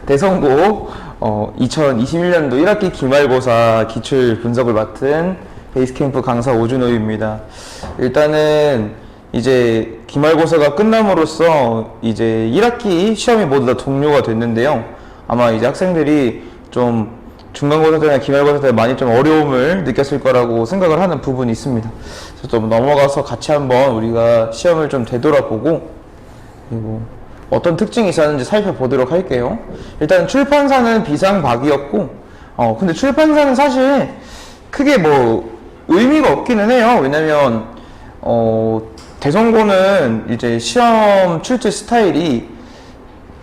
대성고 2021년도 1학기 기말고사 기출 분석을 맡은 베이스캠프 강사 오준호입니다. 일단은 이제 기말고사가 끝남으로써 이제 1학기 시험이 모두 다 종료가 됐는데요. 아마 이제 학생들이 좀 중간고사 때나 기말고사 때 많이 좀 어려움을 느꼈을 거라고 생각을 하는 부분이 있습니다. 그래서 좀 넘어가서 같이 한번 우리가 시험을 좀 되돌아보고 그리고 어떤 특징이 있었는지 살펴보도록 할게요. 일단 출판사는 비상박이었고 근데 출판사는 사실 크게 뭐 의미가 없기는 해요. 왜냐면 대성고는 이제 시험 출제 스타일이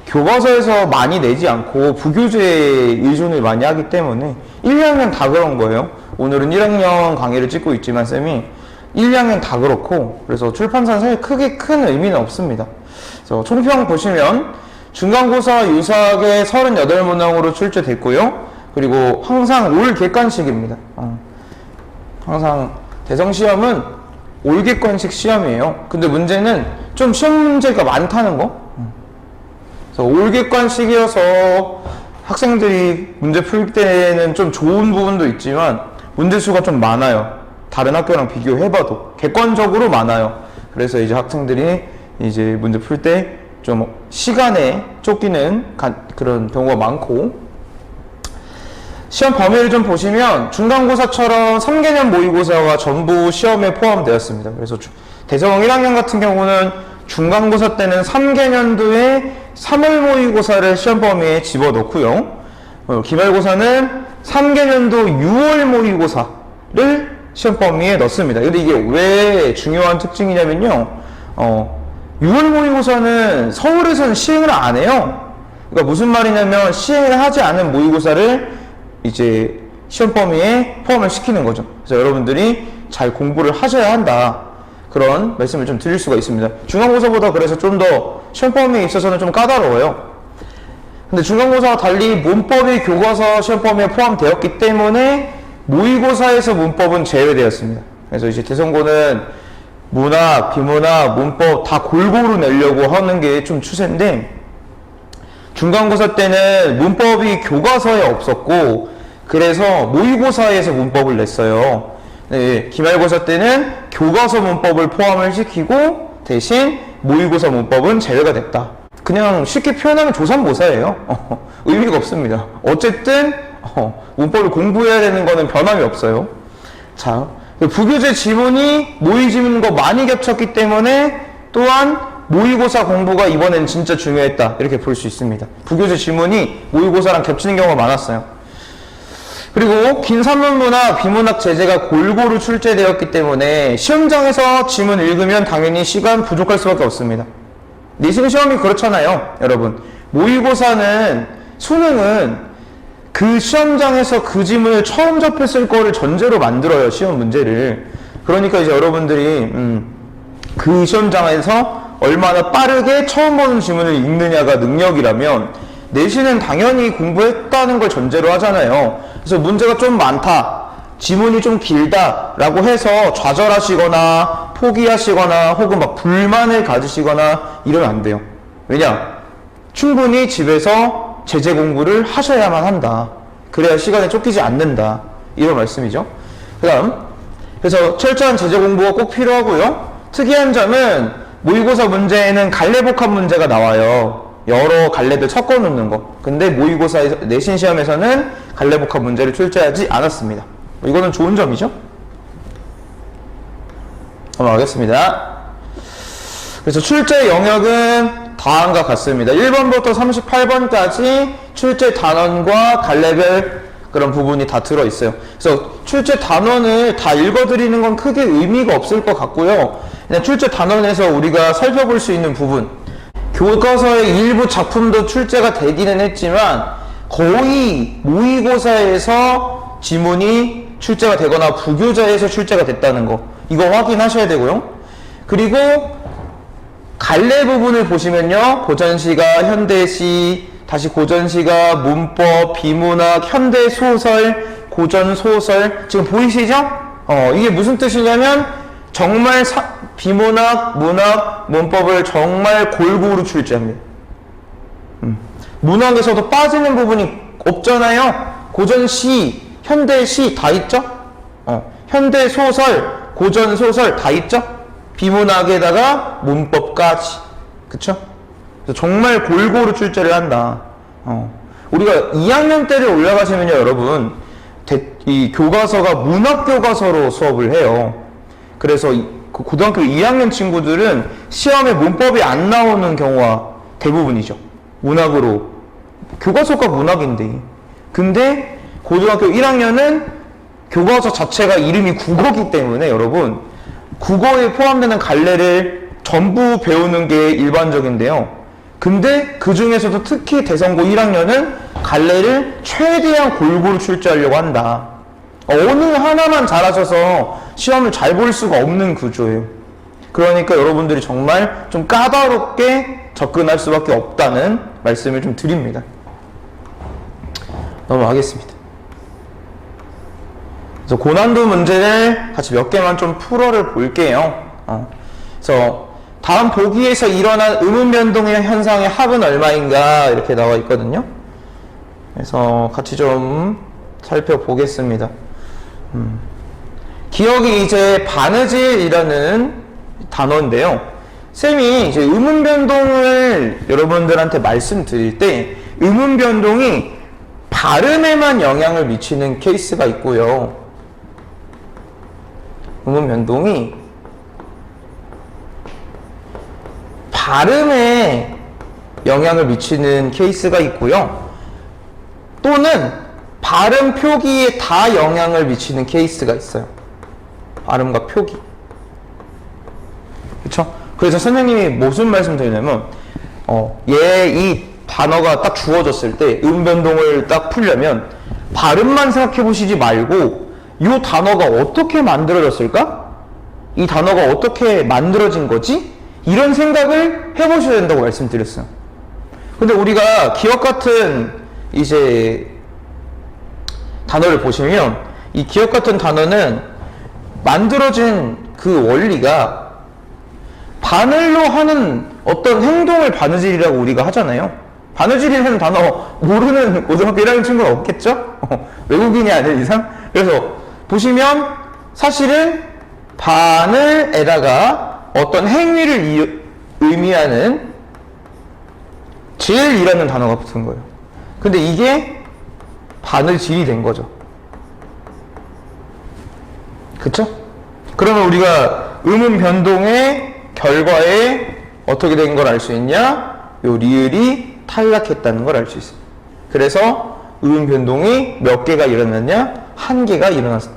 교과서에서 많이 내지 않고 부교재에 의존을 많이 하기 때문에 1, 2학년 다 그런 거예요. 오늘은 1학년 강의를 찍고 있지만 쌤이 1, 2학년 다 그렇고, 그래서 출판사는 사실 크게 큰 의미는 없습니다. 그래서 총평 보시면 중간고사 유사하게 38문항으로 출제됐고요. 그리고 항상 올 객관식입니다. 항상 대성시험은 올 객관식 시험이에요. 근데 문제는 좀 시험 문제가 많다는 거. 그래서 올 객관식이어서 학생들이 문제 풀 때는 좀 좋은 부분도 있지만 문제 수가 좀 많아요. 다른 학교랑 비교해봐도 객관적으로 많아요. 그래서 이제 학생들이 이제 문제 풀 때 좀 시간에 쫓기는 그런 경우가 많고, 시험 범위를 좀 보시면 중간고사처럼 3개년 모의고사가 전부 시험에 포함되었습니다. 그래서 대성 1학년 같은 경우는 중간고사 때는 3개년도에 3월 모의고사를 시험 범위에 집어넣고요. 기말고사는 3개년도 6월 모의고사를 시험 범위에 넣습니다. 근데 이게 왜 중요한 특징이냐면요. 6월 모의고사는 서울에서는 시행을 안 해요. 그러니까 무슨 말이냐면 시행을 하지 않은 모의고사를 이제 시험 범위에 포함을 시키는 거죠. 그래서 여러분들이 잘 공부를 하셔야 한다. 그런 말씀을 좀 드릴 수가 있습니다. 중간고사보다 그래서 좀 더 시험 범위에 있어서는 좀 까다로워요. 근데 중간고사와 달리 문법이 교과서 시험 범위에 포함되었기 때문에 모의고사에서 문법은 제외되었습니다. 그래서 이제 대성고는 문학, 비문학, 문법 다 골고루 내려고 하는 게 좀 추세인데, 중간고사 때는 문법이 교과서에 없었고 그래서 모의고사에서 문법을 냈어요. 네, 기말고사 때는 교과서 문법을 포함을 시키고 대신 모의고사 문법은 제외가 됐다. 그냥 쉽게 표현하면 조삼모사예요. 의미가 없습니다. 어쨌든 문법을 공부해야 되는 거는 변함이 없어요. 자, 부교재 지문이 모의 지문과 많이 겹쳤기 때문에 또한 모의고사 공부가 이번엔 진짜 중요했다, 이렇게 볼 수 있습니다. 부교재 지문이 모의고사랑 겹치는 경우가 많았어요. 그리고 긴 산문문학, 비문학 제재가 골고루 출제되었기 때문에 시험장에서 지문 읽으면 당연히 시간 부족할 수밖에 없습니다. 내신 시험이 그렇잖아요, 여러분. 모의고사는, 수능은 그 시험장에서 그 지문을 처음 접했을 거를 전제로 만들어요, 시험 문제를. 그러니까 이제 여러분들이 그 시험장에서 얼마나 빠르게 처음 보는 지문을 읽느냐가 능력이라면 내신은 당연히 공부했다는 걸 전제로 하잖아요. 그래서 문제가 좀 많다, 지문이 좀 길다 라고 해서 좌절하시거나 포기하시거나 혹은 막 불만을 가지시거나 이러면 안 돼요. 왜냐? 충분히 집에서 제재 공부를 하셔야만 한다. 그래야 시간에 쫓기지 않는다, 이런 말씀이죠. 그래서 철저한 제재 공부가 꼭 필요하고요. 특이한 점은 모의고사 문제에는 갈래복합 문제가 나와요. 여러 갈래들 섞어 놓는 거. 근데 모의고사에서, 내신 시험에서는 갈래복합 문제를 출제하지 않았습니다. 이거는 좋은 점이죠. 넘어가겠습니다. 그래서 출제 영역은 다음과 같습니다. 1번부터 38번까지 출제 단원과 갈래별 그런 부분이 다 들어있어요. 그래서 출제 단원을 다 읽어드리는 건 크게 의미가 없을 것 같고요. 그냥 출제 단원에서 우리가 살펴볼 수 있는 부분, 교과서의 일부 작품도 출제가 되기는 했지만 거의 모의고사에서 지문이 출제가 되거나 부교재에서 출제가 됐다는 거, 이거 확인하셔야 되고요. 그리고 갈래 부분을 보시면요, 고전시가, 현대시, 다시 고전시가, 문법, 비문학, 현대소설, 고전소설, 지금 보이시죠? 이게 무슨 뜻이냐면 정말 비문학, 문학, 문법을 정말 골고루 출제합니다. 문학에서도 빠지는 부분이 없잖아요. 고전시, 현대시 다 있죠? 현대소설, 고전소설 다 있죠? 비문학에다가 문법까지. 그쵸? 그래서 정말 골고루 출제를 한다. 우리가 2학년 때를 올라가시면요, 여러분, 이 교과서가 문학교과서로 수업을 해요. 그래서 고등학교 2학년 친구들은 시험에 문법이 안 나오는 경우가 대부분이죠. 문학으로. 교과서가 문학인데. 근데 고등학교 1학년은 교과서 자체가 이름이 국어기 때문에 여러분, 국어에 포함되는 갈래를 전부 배우는 게 일반적인데요. 근데 그 중에서도 특히 대성고 1학년은 갈래를 최대한 골고루 출제하려고 한다. 어느 하나만 잘하셔서 시험을 잘 볼 수가 없는 구조예요. 그러니까 여러분들이 정말 좀 까다롭게 접근할 수밖에 없다는 말씀을 좀 드립니다. 넘어가겠습니다. 그래서 고난도 문제를 같이 몇 개만 좀 풀어를 볼게요. 그래서 다음 보기에서 일어난 의문 변동의 현상의 합은 얼마인가 이렇게 나와 있거든요. 그래서 같이 좀 살펴보겠습니다. 기억이 이제 바느질이라는 단어인데요. 쌤이 이제 의문 변동을 여러분들한테 말씀드릴 때 의문 변동이 발음에만 영향을 미치는 케이스가 있고요. 의문 변동이 발음에 영향을 미치는 케이스가 있고요. 또는 발음 표기에 다 영향을 미치는 케이스가 있어요. 발음과 표기. 그쵸? 그래서 선생님이 무슨 말씀 드리냐면, 이 단어가 딱 주어졌을 때, 음변동을 딱 풀려면, 발음만 생각해 보시지 말고, 이 단어가 어떻게 만들어졌을까? 이 단어가 어떻게 만들어진 거지? 이런 생각을 해보셔야 된다고 말씀드렸어요. 근데 우리가 기억 같은 이제 단어를 보시면 이 기억 같은 단어는 만들어진 그 원리가 바늘로 하는 어떤 행동을 바느질이라고 우리가 하잖아요. 바느질이라는 단어 모르는 고등학교 1학년 친구가 없겠죠? 외국인이 아닌 이상. 그래서 보시면 사실은 바늘에다가 어떤 행위를 의미하는 질이라는 단어가 붙은 거예요. 근데 이게 바늘질이 된 거죠. 그쵸? 그러면 우리가 의문 변동의 결과에 어떻게 된 걸 알 수 있냐? 요 리을이 탈락했다는 걸 알 수 있어요. 그래서 의문 변동이 몇 개가 일어났냐? 한 개가 일어났어요.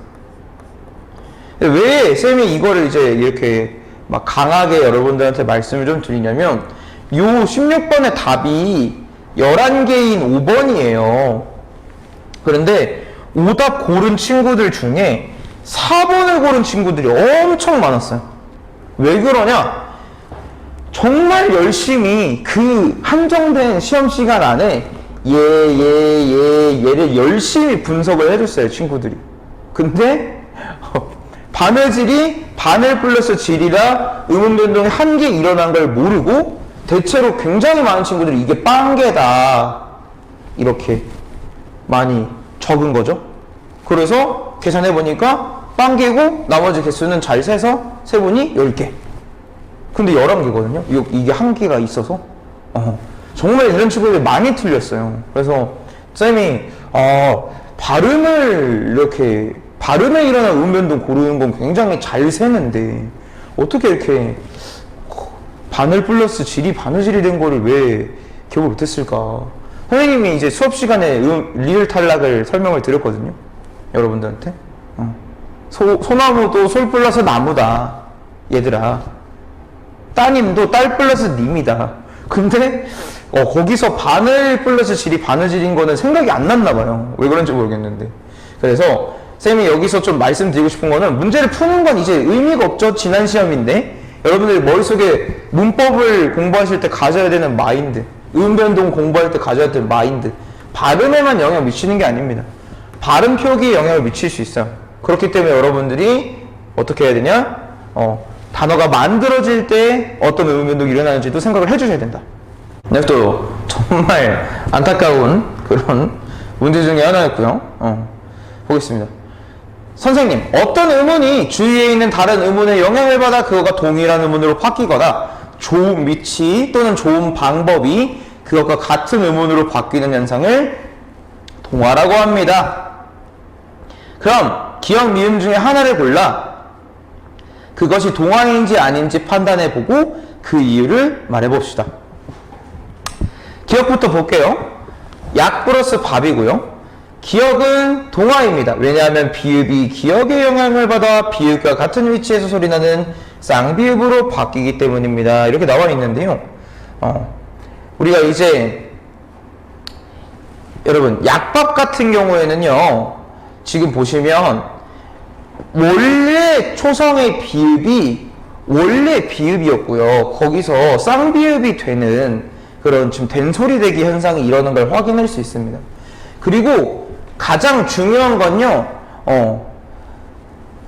왜 쌤이 이거를 이제 이렇게 막 강하게 여러분들한테 말씀을 좀 드리냐면, 요 16번의 답이 11개인 5번이에요. 그런데 오답 고른 친구들 중에 4번을 고른 친구들이 엄청 많았어요. 왜 그러냐? 정말 열심히 그 한정된 시험 시간 안에 얘를 열심히 분석을 해줬어요, 친구들이. 근데 바느질이 바늘 플러스 질이라 의문 변동이 한 개 일어난 걸 모르고 대체로 굉장히 많은 친구들이 이게 빵개다 이렇게 많이 적은 거죠. 그래서 계산해 보니까 빵개고 나머지 개수는 잘 세서 세보니 10개. 근데 11개거든요. 이게 한 개가 있어서 정말 이런 친구들이 많이 틀렸어요. 그래서 쌤이 발음을 이렇게 발음에 일어난 음변동 고르는 건 굉장히 잘 세는데 어떻게 이렇게 바늘 플러스 질이 바느질이 된 거를 왜 기억을 못했을까? 선생님이 이제 수업 시간에 리을 탈락을 설명을 드렸거든요. 여러분들한테. 소나무도 솔 플러스 나무다. 얘들아. 따님도 딸 플러스 님이다. 근데 거기서 바늘 플러스 질이 바느질인 거는 생각이 안 났나 봐요. 왜 그런지 모르겠는데. 그래서 쌤이 여기서 좀 말씀드리고 싶은 거는 문제를 푸는 건 이제 의미가 없죠. 지난 시험인데 여러분들이 머릿속에 문법을 공부하실 때 가져야 되는 마인드, 음변동 공부할 때 가져야 되는 마인드, 발음에만 영향 미치는 게 아닙니다. 발음 표기에 영향을 미칠 수 있어요. 그렇기 때문에 여러분들이 어떻게 해야 되냐? 단어가 만들어질 때 어떤 음변동이 일어나는지도 생각을 해주셔야 된다. 또 정말 안타까운 그런 문제 중에 하나였고요. 보겠습니다. 선생님, 어떤 의문이 주위에 있는 다른 의문의 영향을 받아 그거가 동일한 의문으로 바뀌거나 좋은 위치 또는 좋은 방법이 그것과 같은 의문으로 바뀌는 현상을 동화라고 합니다. 그럼 기억, 미음 중에 하나를 골라 그것이 동화인지 아닌지 판단해보고 그 이유를 말해봅시다. 기억부터 볼게요. 약 플러스 밥이고요. 기억은 동화입니다. 왜냐하면 비읍이 기억의 영향을 받아 비읍과 같은 위치에서 소리나는 쌍비읍으로 바뀌기 때문입니다. 이렇게 나와 있는데요. 우리가 이제 여러분 약밥 같은 경우에는요. 지금 보시면 원래 초성의 비읍이 원래 비읍이었고요. 거기서 쌍비읍이 되는 그런 지금 된소리대기 현상이 일어나는 걸 확인할 수 있습니다. 그리고 가장 중요한 건요,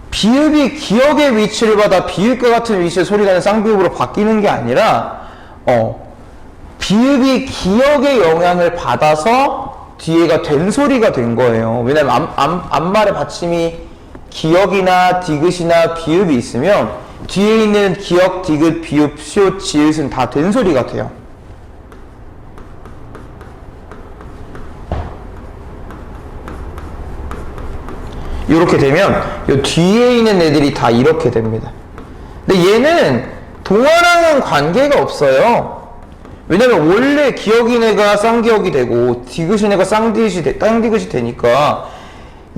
비읍이 기억의 위치를 받아 비읍과 같은 위치의 소리나는 쌍비읍으로 바뀌는 게 아니라, 비읍이 기억의 영향을 받아서 뒤에가 된소리가 된 거예요. 왜냐면 앞말의 받침이 기억이나 디귿이나 비읍이 있으면 뒤에 있는 기억, 디귿, 비읍, 시옷, 지읒은 다 된소리가 돼요. 이렇게 되면 이 뒤에 있는 애들이 다 이렇게 됩니다. 근데 얘는 동화랑은 관계가 없어요. 왜냐면 원래 기억인 애가 쌍기억이 되고 디귿인 애가 쌍디귿이 되니까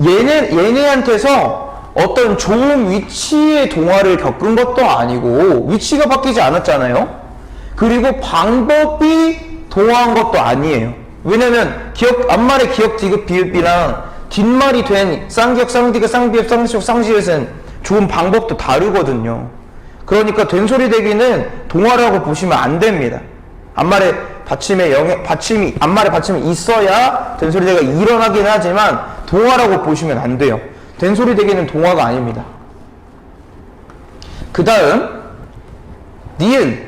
얘네한테서 어떤 좋은 위치의 동화를 겪은 것도 아니고 위치가 바뀌지 않았잖아요. 그리고 방법이 동화한 것도 아니에요. 왜냐면 앞말의 기억, 디귿, 비읍이랑 뒷말이 된 쌍기역, 쌍디귿, 쌍비읍, 쌍시옥, 쌍지읒은 좋은 방법도 다르거든요. 그러니까 된소리 대기는 동화라고 보시면 안 됩니다. 앞말에 앞말에 받침이 있어야 된소리 대기가 일어나긴 하지만 동화라고 보시면 안 돼요. 된소리 대기는 동화가 아닙니다. 그 다음 니은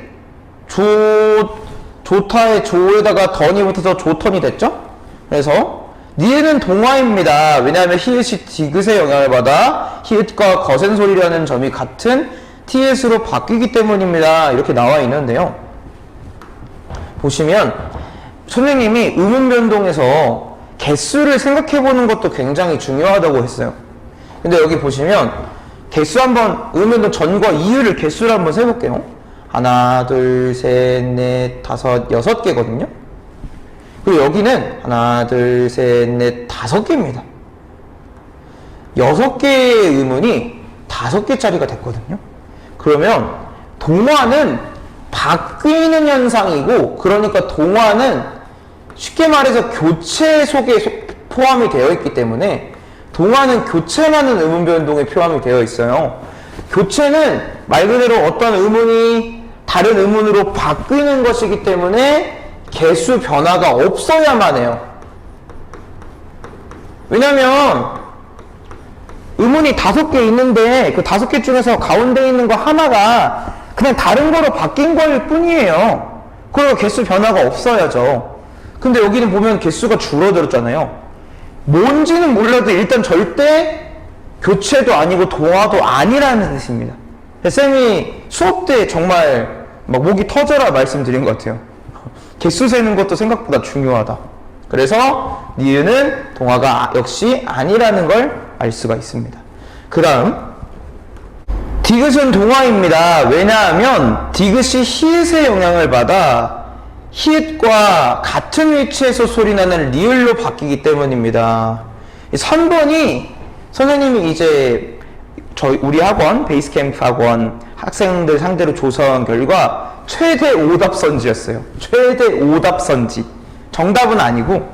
조타의 조에다가 던이 붙어서 조턴이 됐죠? 그래서 니은은 동화입니다. 왜냐하면 히읗이 디귿의 영향을 받아 히읗과 거센 소리라는 점이 같은 티읕으로 바뀌기 때문입니다. 이렇게 나와 있는데요. 보시면 선생님이 음운 변동에서 개수를 생각해보는 것도 굉장히 중요하다고 했어요. 근데 여기 보시면 개수 한번 음운 변동 전과 이유를 개수를 한번 세볼게요. 하나, 둘, 셋, 넷, 다섯, 6개거든요. 그리고 여기는 하나, 둘, 셋, 넷, 5개입니다. 6개의 음운이 5개짜리가 됐거든요. 그러면 동화는 바뀌는 현상이고, 그러니까 동화는 쉽게 말해서 교체 속에 포함이 되어 있기 때문에 동화는 교체라는 음운 변동에 포함이 되어 있어요. 교체는 말 그대로 어떤 음운이 다른 음운으로 바뀌는 것이기 때문에 개수 변화가 없어야만 해요. 왜냐면 음운이 5개 있는데 그 5개 중에서 가운데 있는 거 하나가 그냥 다른 거로 바뀐 거일 뿐이에요. 그리고 개수 변화가 없어야죠. 근데 여기는 보면 개수가 줄어들었잖아요. 뭔지는 몰라도 일단 절대 교체도 아니고 동화도 아니라는 뜻입니다. 쌤이 수업 때 정말 막 목이 터져라 말씀드린 것 같아요. 개수 세는 것도 생각보다 중요하다. 그래서 니은은 동화가 역시 아니라는 걸 알 수가 있습니다. 그 다음 디귿은 동화입니다. 왜냐하면 디귿이 히읗의 영향을 받아 히읗과 같은 위치에서 소리나는 리을로 바뀌기 때문입니다. 3번이 선생님이 이제 우리 학원, 베이스캠프 학원 학생들 상대로 조사한 결과 최대 오답선지였어요. 최대 오답선지. 정답은 아니고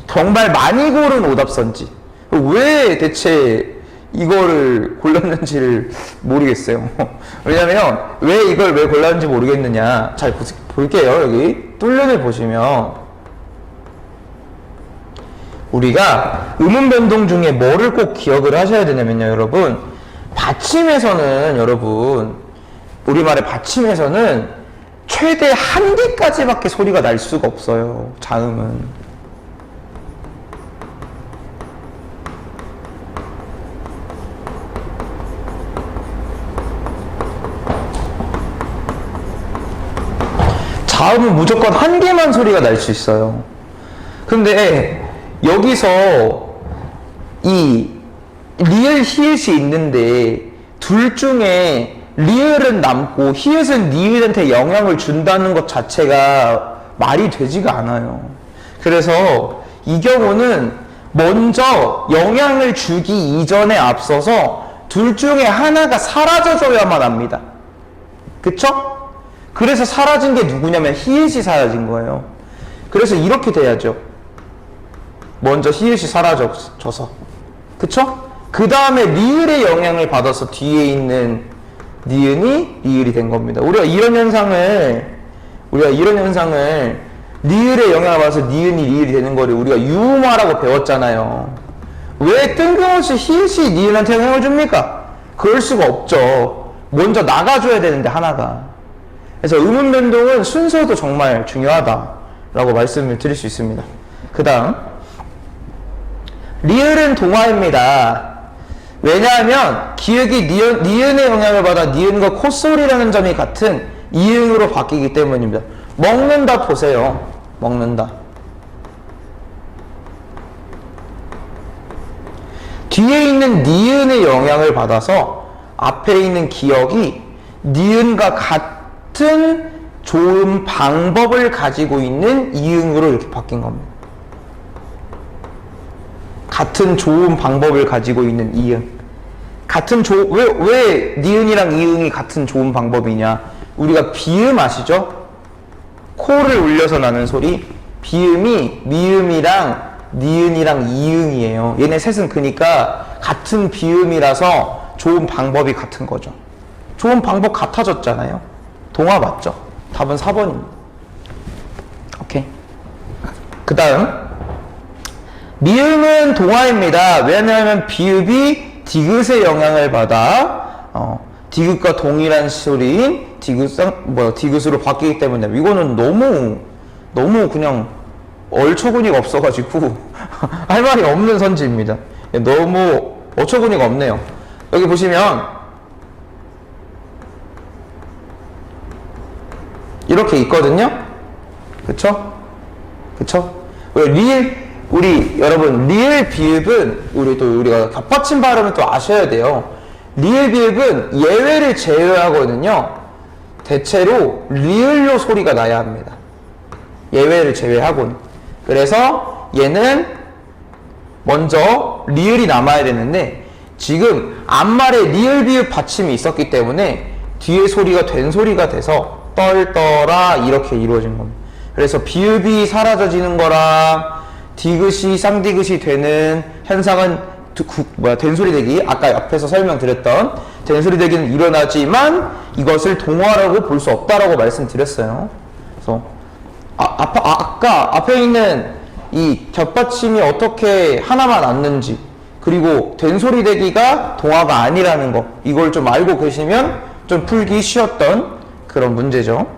정말 많이 고른 오답선지. 왜 대체 이거를 골랐는지를 모르겠어요. 왜냐면 왜 골랐는지 모르겠느냐. 잘 볼게요. 여기 뚫는을 보시면 우리가 음운 변동 중에 뭐를 꼭 기억을 하셔야 되냐면요, 여러분. 받침에서는 여러분 우리말의 받침에서는 최대 한 개까지밖에 소리가 날 수가 없어요. 자음은. 자음은 무조건 한 개만 소리가 날 수 있어요. 근데 여기서 이 리을, 히읗이 있는데 둘 중에 리을은 남고 히읗은 니은한테 영향을 준다는 것 자체가 말이 되지가 않아요. 그래서 이 경우는 먼저 영향을 주기 이전에 앞서서 둘 중에 하나가 사라져줘야만 합니다. 그쵸? 그래서 사라진 게 누구냐면 히읗이 사라진 거예요. 그래서 이렇게 돼야죠. 먼저 히읗이 사라져서. 그쵸? 그 다음에 리을의 영향을 받아서 뒤에 있는 니은이 리을이 된 겁니다. 우리가 이런 현상을 리을의 영향을 받아서 니은이 리을이 되는 거를 우리가 유음화라고 배웠잖아요. 왜 뜬금없이 히읗이 니은한테 영향을 줍니까? 그럴 수가 없죠. 먼저 나가줘야 되는데 하나가. 그래서 음운 변동은 순서도 정말 중요하다라고 말씀을 드릴 수 있습니다. 그 다음 리을은 동화입니다. 왜냐하면 기역이 니은의 영향을 받아 니은과 콧소리라는 점이 같은 이응으로 바뀌기 때문입니다. 먹는다 보세요. 먹는다. 뒤에 있는 니은의 영향을 받아서 앞에 있는 기역이 니은과 같은 조음 방법을 가지고 있는 이응으로 이렇게 바뀐 겁니다. 같은 조음 방법을 가지고 있는 이응. 왜 니은이랑 이응이 같은 조음 방법이냐? 우리가 비음 아시죠? 코를 울려서 나는 소리. 비음이 미음이랑 니은이랑 이응이에요. 얘네 셋은 그러니까 같은 비음이라서 조음 방법이 같은 거죠. 조음 방법 같아졌잖아요. 동화 맞죠? 답은 4번입니다. 오케이. 그 다음 미음은 동화입니다. 왜냐하면 비읍이 디귿의 영향을 받아 디귿과 동일한 소리인 디귿으로 바뀌기 때문에 이거는 너무 그냥 얼처구니가 없어가지고 할 말이 없는 선지입니다. 너무 어처구니가 없네요. 여기 보시면 이렇게 있거든요. 그쵸? 여러분 리을 비읍은 우리가 겹받침 발음을 또 아셔야 돼요. 리을 비읍은 예외를 제외하거든요. 대체로 리을로 소리가 나야 합니다. 예외를 제외하고는. 그래서 얘는 먼저 리을이 남아야 되는데 지금 앞말에 리을 비읍 받침이 있었기 때문에 뒤에 소리가 된 소리가 돼서 떨떠라 이렇게 이루어진 겁니다. 그래서 비읍이 사라져지는 거랑 디귿이 쌍디귿이 되는 현상은 된소리 대기, 아까 앞에서 설명드렸던 된소리 대기는 일어나지만 이것을 동화라고 볼 수 없다라고 말씀드렸어요. 그래서 아까 앞에 있는 이 겹받침이 어떻게 하나만 왔는지, 그리고 된소리 대기가 동화가 아니라는 거, 이걸 좀 알고 계시면 좀 풀기 쉬웠던 그런 문제죠.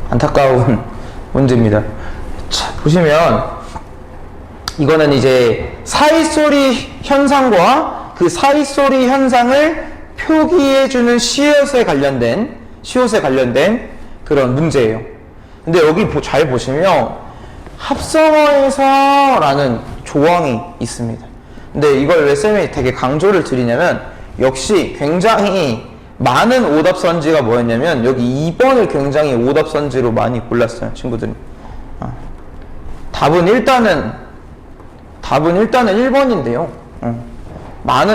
안타까운 문제입니다. 자, 보시면 이거는 이제 사이소리 현상과 그 사이소리 현상을 표기해주는 시옷에 관련된 그런 문제예요. 근데 여기 잘 보시면 합성어에서 라는 조항이 있습니다. 근데 이걸 왜 쌤이 되게 강조를 드리냐면 역시 굉장히 많은 오답선지가 뭐였냐면 여기 2번을 굉장히 오답선지로 많이 골랐어요, 친구들이. 답은 일단은 1번인데요.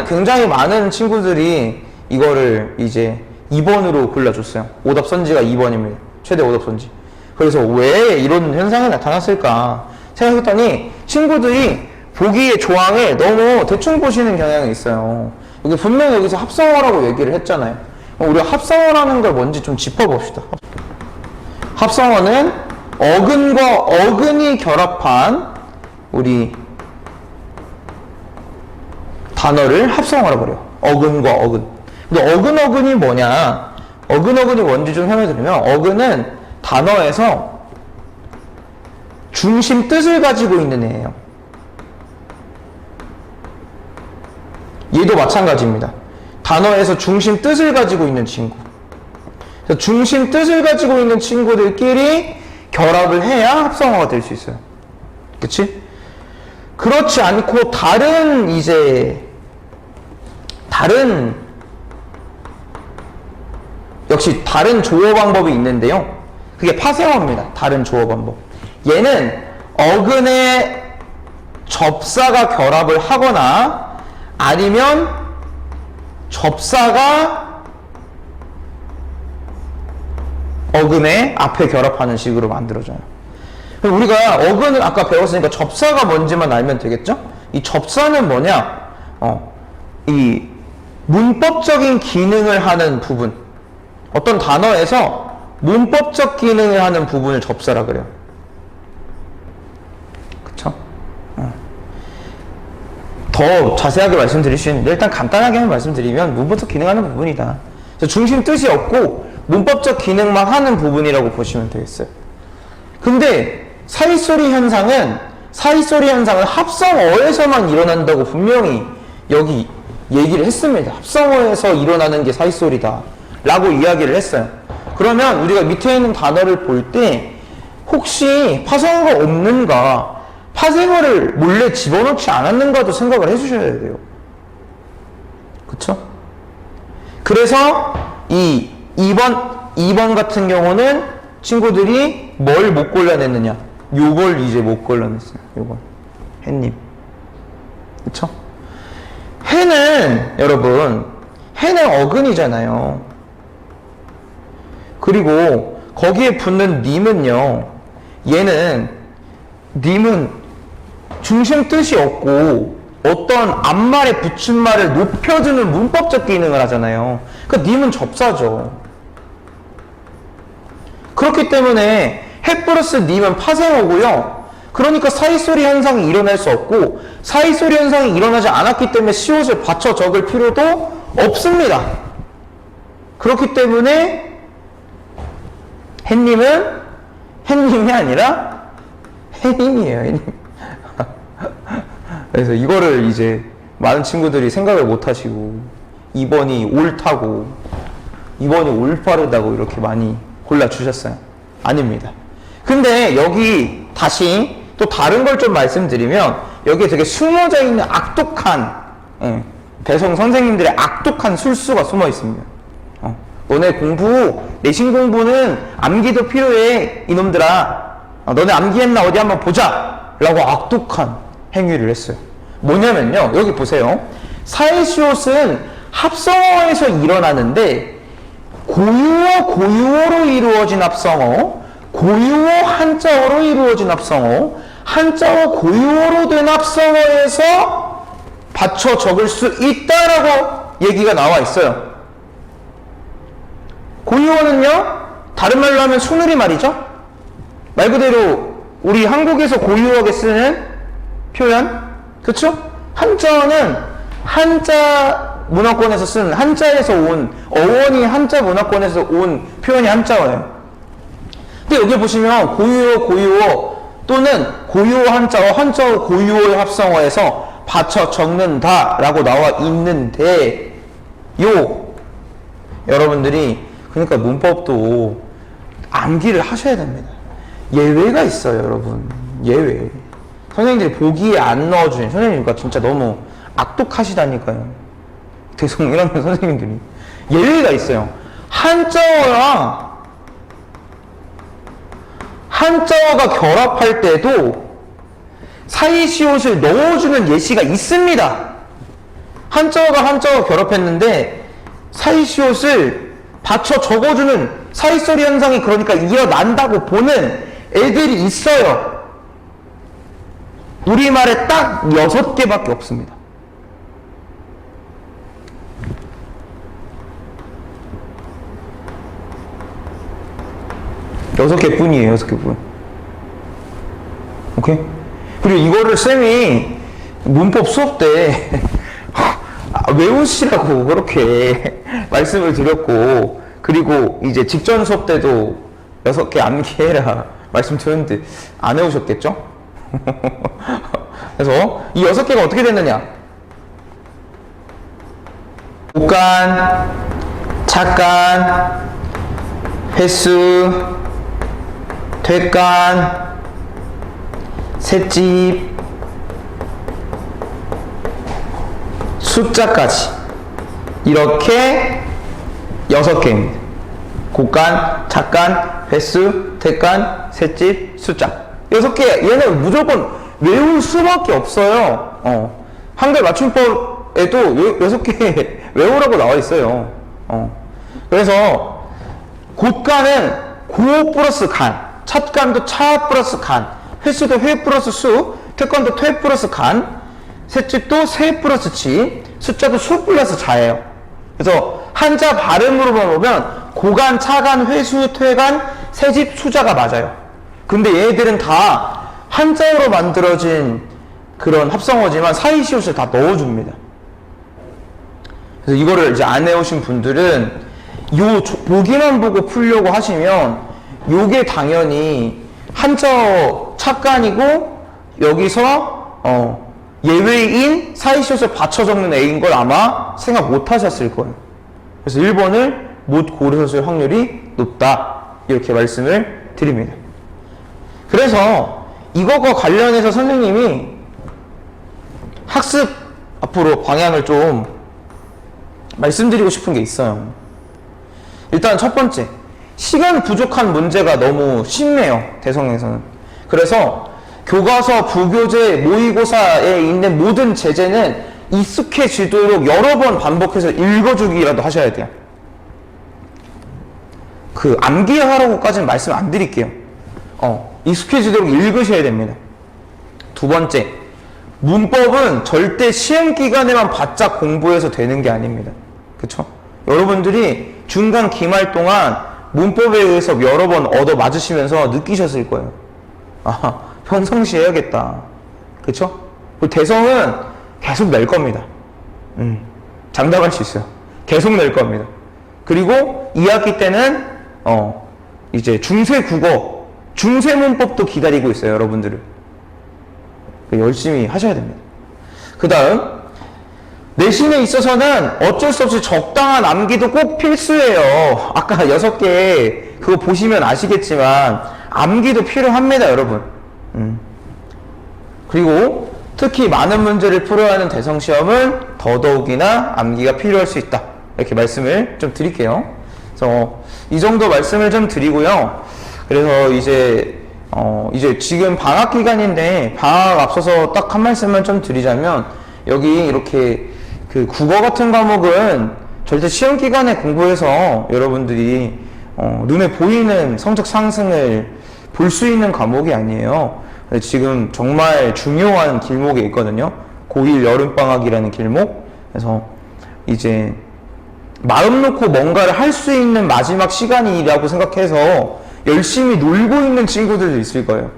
굉장히 많은 친구들이 이거를 이제 2번으로 골라줬어요. 오답선지가 2번입니다. 최대 오답선지. 그래서 왜 이런 현상이 나타났을까 생각했더니 친구들이 보기의 조항을 너무 대충 보시는 경향이 있어요. 여기 분명히 여기서 합성어라고 얘기를 했잖아요. 우리가 합성어라는 걸 뭔지 좀 짚어봅시다. 합성어는 어근과 어근이 결합한 우리 단어를 합성어라고 그래요. 어근과 어근. 근데 어근이 뭐냐? 어근이 뭔지 좀 설명드리면 어근은 단어에서 중심 뜻을 가지고 있는 애예요. 얘도 마찬가지입니다. 단어에서 중심 뜻을 가지고 있는 친구. 그래서 중심 뜻을 가지고 있는 친구들끼리 결합을 해야 합성어가 될 수 있어요. 그치? 그렇지 않고 다른 역시 다른 조어 방법이 있는데요. 그게 파생어입니다. 다른 조어 방법. 얘는 어근의 접사가 결합을 하거나 아니면 접사가 어근의 앞에 결합하는 식으로 만들어져요. 우리가 어근을 아까 배웠으니까 접사가 뭔지만 알면 되겠죠? 이 접사는 뭐냐? 이 문법적인 기능을 하는 부분. 어떤 단어에서 문법적 기능을 하는 부분을 접사라 그래요. 그쵸? 더 자세하게 말씀드릴 수 있는데 일단 간단하게만 말씀드리면 문법적 기능하는 부분이다. 중심 뜻이 없고 문법적 기능만 하는 부분이라고 보시면 되겠어요. 근데 사이소리 현상은 합성어에서만 일어난다고 분명히 여기 얘기를 했습니다. 합성어에서 일어나는 게 사이소리다 라고 이야기를 했어요. 그러면 우리가 밑에 있는 단어를 볼 때 혹시 파생어가 없는가, 파생어를 몰래 집어넣지 않았는가도 생각을 해주셔야 돼요. 그쵸? 그래서 이 2번 같은 경우는 친구들이 뭘 못 골라냈느냐, 요걸 이제 못 골라냈어요. 요걸 햇님. 그쵸? 여러분 해는 어근이잖아요. 그리고 거기에 붙는 님은요, 님은 중심 뜻이 없고 어떤 앞말에 붙임말을 높여주는 문법적 기능을 하잖아요. 그러니까 님은 접사죠. 그렇기 때문에 해 플러스 님은 파생어고요. 그러니까 사이소리 현상이 일어날 수 없고, 사이소리 현상이 일어나지 않았기 때문에 시옷을 받쳐 적을 필요도 없습니다. 그렇기 때문에 햇님은 햇님이 아니라 햇님이에요. 햇님. 그래서 이거를 이제 많은 친구들이 생각을 못 하시고 2번이 옳다고, 2번이 올바르다고 이렇게 많이 골라주셨어요. 아닙니다. 근데 여기 다시 또 다른 걸 좀 말씀드리면, 여기에 되게 숨어져 있는 악독한, 대성 선생님들의 악독한 술수가 숨어 있습니다. 너네 내신 공부는 암기도 필요해, 이놈들아. 너네 암기했나 어디 한번 보자 라고 악독한 행위를 했어요. 뭐냐면요, 여기 보세요. 사이시옷은 합성어에서 일어나는데 고유어로 이루어진 합성어, 고유어 한자어로 이루어진 합성어, 한자어 고유어로 된 합성어에서 받쳐 적을 수 있다라고 얘기가 나와 있어요. 고유어는요, 다른 말로 하면 순우리 말이죠. 말 그대로 우리 한국에서 고유어게 쓰는 표현, 그쵸? 한자어는 한자 문화권에서 쓴, 한자에서 온, 어원이 한자 문화권에서 온 표현이 한자어예요. 근데 여기 보시면 고유어 또는 고유어 한자어 고유어의 합성어에서 받쳐 적는다 라고 나와 있는데, 여러분들이 그러니까 문법도 암기를 하셔야 됩니다. 예외가 있어요, 여러분. 예외. 선생님들이 보기에 안 넣어주는 선생님과 진짜 너무 악독하시다니까요. 대성 1학년 선생님들이. 예외가 있어요. 한자어가 결합할 때도 사이시옷을 넣어주는 예시가 있습니다. 한자어가 결합했는데 사이시옷을 받쳐 적어주는 사이소리 현상이 그러니까 일어난다고 보는 애들이 있어요. 우리말에 딱 6개밖에 없습니다. 여섯 개뿐이에요. 6개뿐. 오케이? 그리고 이거를 쌤이 문법 수업 때 외우시라고 그렇게 말씀을 드렸고, 그리고 이제 직전 수업 때도 6개 암기해라 말씀드렸는데 안 해오셨겠죠? 그래서 이 6개가 어떻게 됐느냐? 곡간, 착간, 횟수, 퇴간, 셋집, 숫자까지 이렇게 6개입니다. 곡간, 착간, 횟수, 퇴간, 셋집, 숫자 6개. 얘는 무조건 외울 수밖에 없어요. 한글 맞춤법에도 6개 외우라고 나와 있어요. 그래서 곡간은 고 플러스 간, 찻간도 차 플러스 간, 횟수도 회 플러스 수, 퇴간도 퇴 플러스 간, 셋집도 세 플러스 지, 숫자도 수 플러스 자예요. 그래서 한자 발음으로만 보면 고간, 차간, 회수, 퇴간, 세집, 수자가 맞아요. 근데 얘들은 다 한자어로 만들어진 그런 합성어지만 사이시옷을 다 넣어줍니다. 그래서 이거를 이제 안 해오신 분들은 요 보기만 보고 풀려고 하시면 요게 당연히 한자어 착간이고 여기서 예외인 사이시옷을 받쳐 적는 애인 걸 아마 생각 못 하셨을 거예요. 그래서 1번을 못 고르셨을 확률이 높다 이렇게 말씀을 드립니다. 그래서 이거과 관련해서 선생님이 학습 앞으로 방향을 좀 말씀드리고 싶은 게 있어요. 일단 첫 번째, 시간 부족한 문제가 너무 쉽네요, 대성에서는. 그래서 교과서, 부교재, 모의고사에 있는 모든 제재는 익숙해지도록 여러 번 반복해서 읽어주기라도 하셔야 돼요. 그 암기하라고까지는 말씀 안 드릴게요. 익숙해지도록 읽으셔야 됩니다. 두 번째, 문법은 절대 시험 기간에만 바짝 공부해서 되는 게 아닙니다. 그쵸? 여러분들이 중간 기말 동안 문법에 의해서 여러 번 얻어 맞으시면서 느끼셨을 거예요. 아, 평상시에 해야겠다. 그쵸? 대성은 계속 낼 겁니다. 장담할 수 있어요. 계속 낼 겁니다. 그리고 2학기 때는 이제 중세 국어, 중세 문법도 기다리고 있어요, 여러분들을. 열심히 하셔야 됩니다. 그 다음, 내신에 있어서는 어쩔 수 없이 적당한 암기도 꼭 필수예요. 아까 6개 그거 보시면 아시겠지만 암기도 필요합니다, 여러분. 그리고 특히 많은 문제를 풀어야 하는 대성시험은 더더욱이나 암기가 필요할 수 있다. 이렇게 말씀을 좀 드릴게요. 그래서 이 정도 말씀을 좀 드리고요. 그래서 이제 지금 방학 기간인데 방학 앞서서 딱 한 말씀만 좀 드리자면 여기 이렇게 그 국어 같은 과목은 절대 시험 기간에 공부해서 여러분들이 눈에 보이는 성적 상승을 볼 수 있는 과목이 아니에요. 지금 정말 중요한 길목에 있거든요. 고1 여름방학이라는 길목. 그래서 이제 마음 놓고 뭔가를 할 수 있는 마지막 시간이라고 생각해서 열심히 놀고 있는 친구들도 있을 거예요.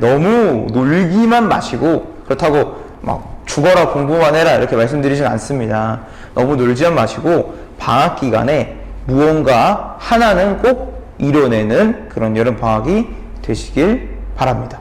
너무 놀기만 마시고 그렇다고 막 죽어라 공부만 해라 이렇게 말씀드리진 않습니다. 너무 놀지만 마시고 방학 기간에 무언가 하나는 꼭 이뤄내는 그런 여름방학이 되시길 바랍니다.